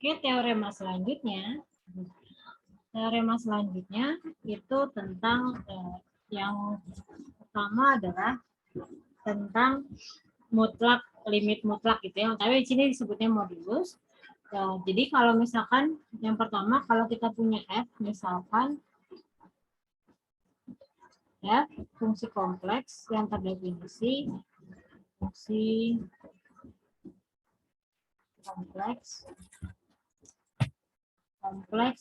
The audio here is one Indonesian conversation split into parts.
Oke, teorema selanjutnya itu tentang yang pertama adalah tentang limit mutlak gitu ya. Tapi di sini disebutnya modulus. Jadi kalau misalkan yang pertama kalau kita punya f, misalkan ya fungsi kompleks yang terdefinisi fungsi kompleks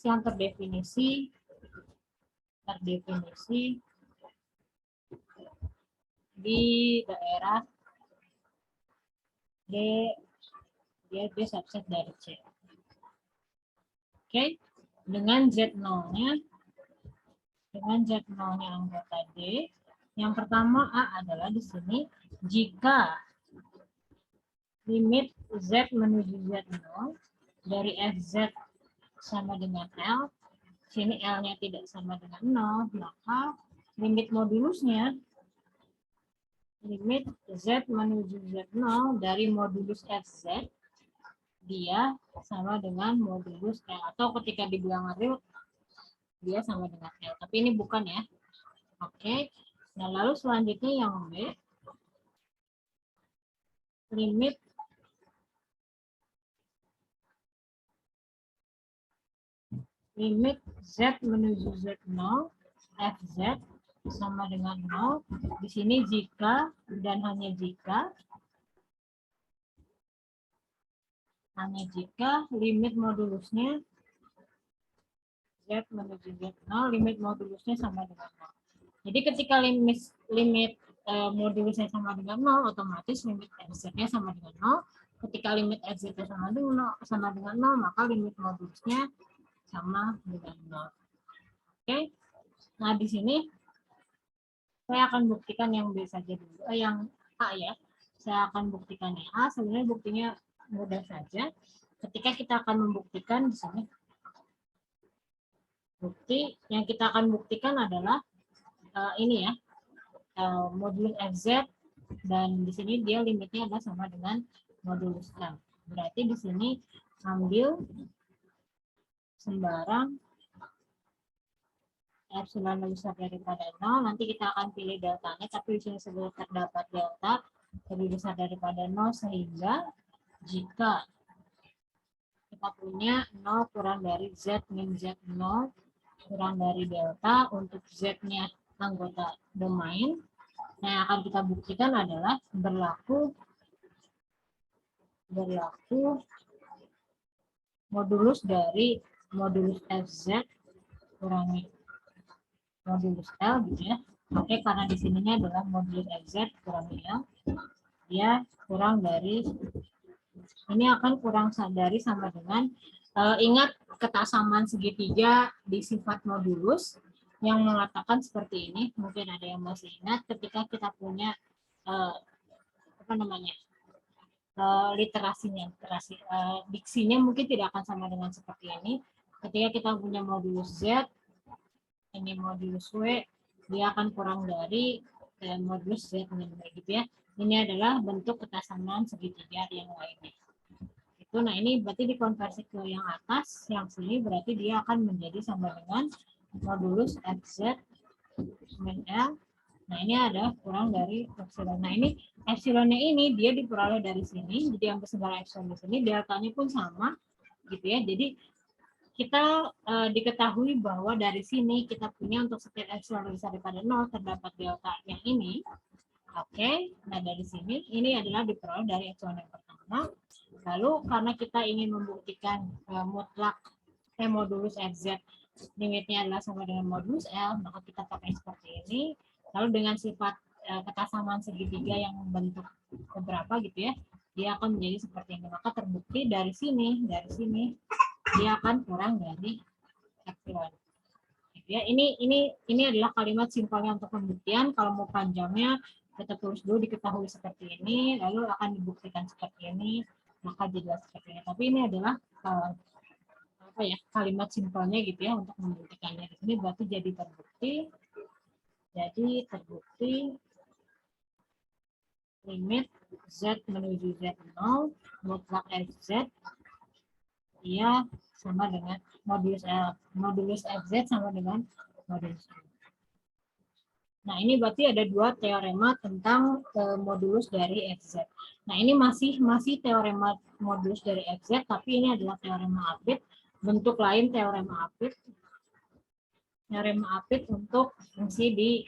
yang terdefinisi di daerah D, dia subset dari C. Oke, dengan Z0-nya anggota D, yang pertama A adalah di sini jika limit Z menuju Z0 dari FZ sama dengan L, sini L-nya tidak sama dengan 0, maka limit modulusnya limit Z menuju Z0 dari modulus FZ dia sama dengan modulus L, atau ketika dibilang real dia sama dengan L, tapi ini bukan ya. Oke, nah lalu selanjutnya yang B, limit Z menuju Z0 FZ sama dengan 0. Di sini jika dan hanya jika limit modulusnya Z menuju Z0, limit modulusnya sama dengan 0. Jadi ketika limit modulusnya sama dengan 0, otomatis limit FZ-nya sama dengan 0. Ketika limit FZ-nya sama dengan 0, maka limit modulusnya sama dengan 0. Oke. Nah, di sini saya akan buktikan yang B saja dulu, yang A ya. Saya akan buktikan yang A, sebenarnya buktinya mudah saja. Ketika kita akan membuktikan di sini, bukti yang kita akan buktikan adalah ini ya, modulus FZ, dan di sini dia limitnya adalah sama dengan modulus L. Berarti di sini ambil sembarang epsilon lebih besar daripada 0, nanti kita akan pilih deltanya, tapi di sini sebelum terdapat delta lebih besar daripada 0, sehingga jika kita punya 0 kurang dari Z min Z0 kurang dari delta untuk Z-nya anggota domain, nah yang akan kita buktikan adalah berlaku modulus dari modulus FZ kurangi modulus L gitu ya. Oke, karena di sininya adalah modulus FZ kurangi L, dia kurang dari, ini akan kurang dari sama dengan, ingat ketasaman segitiga di sifat modulus yang mengatakan seperti ini, mungkin ada yang masih ingat ketika kita punya diksinya mungkin tidak akan sama dengan seperti ini. Ketika kita punya modulus Z, ini modulus W, dia akan kurang dari modulus Z min W gitu ya. Ini adalah bentuk ketasamaan segitiga yang lainnya. Itu, nah ini berarti dikonversi ke yang atas, yang sini berarti dia akan menjadi sama dengan modulus FZ min L. Nah ini ada kurang dari epsilon. Nah ini epsilonnya ini dia diperoleh dari sini, jadi ambil sembarang epsilon di sini, deltanya pun sama gitu ya. Jadi kita diketahui bahwa dari sini kita punya untuk setiap epsilon lebih besar daripada 0 terdapat delta yang ini. Oke, nah dari sini ini adalah diperoleh dari epsilon yang pertama. Lalu karena kita ingin membuktikan modulus FZ limitnya adalah sama dengan modulus L, maka kita pakai seperti ini. Lalu dengan sifat ketasamaan segitiga yang membentuk beberapa gitu ya, dia akan menjadi seperti ini. Maka terbukti dari sini dia akan kurang dari epsilon. Ya, ini adalah kalimat simpelnya untuk pembuktian. Kalau mau panjangnya kita tulis dulu, diketahui seperti ini, lalu akan dibuktikan seperti ini, maka jadi seperti ini. Tapi ini adalah kalimat simpelnya gitu ya untuk membuktikannya. Di sini berarti jadi terbukti limit Z menuju Z0 mutlak FZ dia sama dengan modulus L. Modulus FZ sama dengan modulus L. Nah, ini berarti ada dua teorema tentang modulus dari FZ. Nah, ini masih teorema modulus dari FZ, tapi ini adalah teorema Apit. Bentuk lain teorema Apit. Teorema Apit untuk fungsi di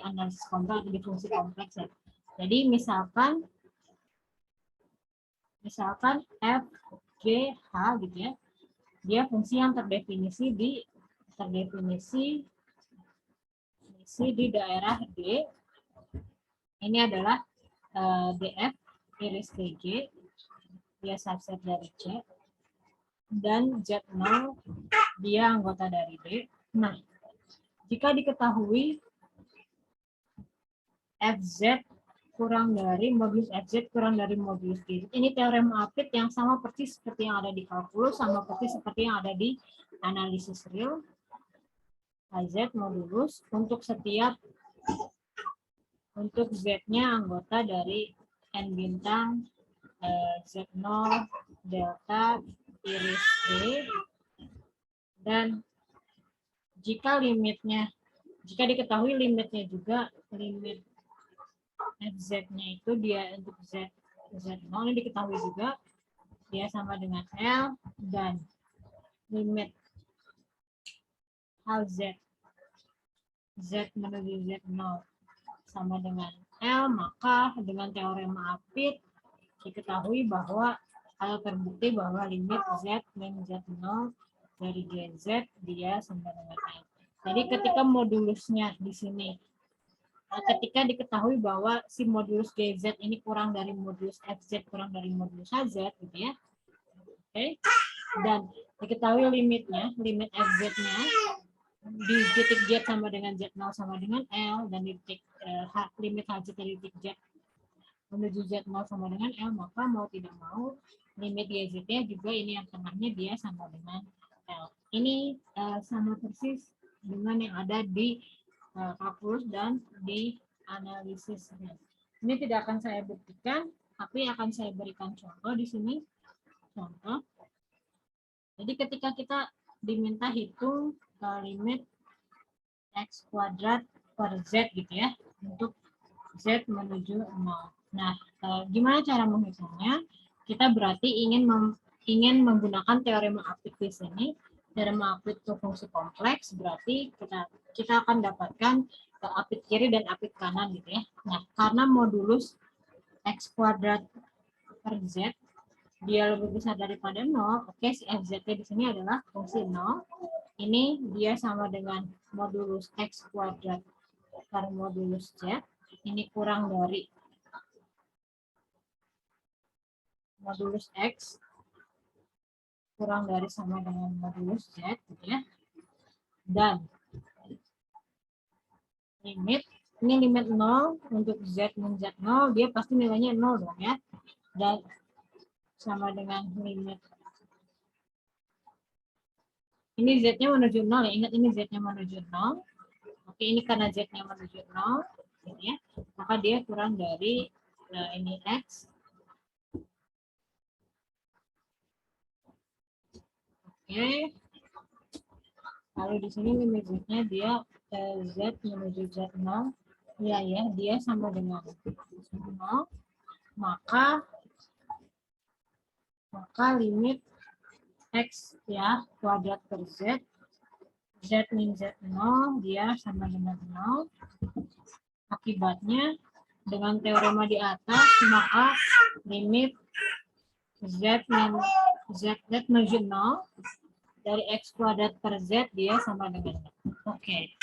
analisis kompleks, di fungsi kompleks ya. Jadi misalkan f, g, h gitu ya. Dia fungsi yang terdefinisi di daerah D. Ini adalah df iris dg, dia subset dari C, dan Z0 dia anggota dari D. Nah, jika diketahui FZ kurang dari modulus FZ kurang dari modulus G, ini teorema Apit yang sama persis seperti yang ada di kalkulus, sama persis seperti yang ada di analisis real. AZ modulus untuk Z-nya anggota dari N bintang, Z0, delta, iris D, dan jika diketahui limitnya juga, limit FZ-nya itu dia untuk Z0 ini diketahui juga, dia sama dengan L, dan limit LZ Z menuju Z0 sama dengan L, maka dengan teorema Apit diketahui bahwa terbukti bahwa limit Z min Z0 dari GZ dia sama dengan L. Jadi ketika modulusnya di sini, ketika diketahui bahwa si modulus GZ ini kurang dari modulus FZ kurang dari modulus HZ gitu ya. Oke. Dan diketahui limit FZ-nya di titik Z sama dengan Z0 sama dengan L, dan di titik limit HZ dari titik Z menuju Z0 sama dengan L, maka mau tidak mau limit YZ-nya juga ini yang tengahnya dia sama dengan L. Ini sama persis dengan yang ada di kalkulus dan di analisis. Ini tidak akan saya buktikan, tapi akan saya berikan contoh di sini. Contoh. Jadi ketika kita diminta hitung limit X kuadrat per Z gitu ya, untuk Z menuju 0. Nah, gimana cara menghitungnya? Kita berarti ingin menggunakan teorema Apit di sini. Teorema Apit untuk fungsi kompleks, berarti kita akan dapatkan Apit kiri dan Apit kanan gitu ya. Nah, karena modulus X kuadrat per Z dia lebih besar daripada 0, oke, si FZ di sini adalah fungsi 0. Ini dia sama dengan modulus X kuadrat per modulus Z. Ini kurang dari modulus X kurang dari sama dengan modulus Z gitu ya. Dan limit 0 untuk Z min Z0 dia pasti nilainya 0 dong ya. Dan sama dengan limit ini Z-nya menuju 0 ya. Ingat ini Z-nya menuju 0. Oke, ini karena Z-nya menuju 0 gitu ya. Maka dia kurang dari ini X. Oke. Lalu di sini limit Z-nya dia Z menuju Z0. Ya, dia sama dengan 0. Maka limit X ya kuadrat per Z min Z0 dia sama dengan 0. Akibatnya dengan teorema di atas, maka limit Z menuju 0 dari X kuadrat per Z dia sama dengan 0. Oke.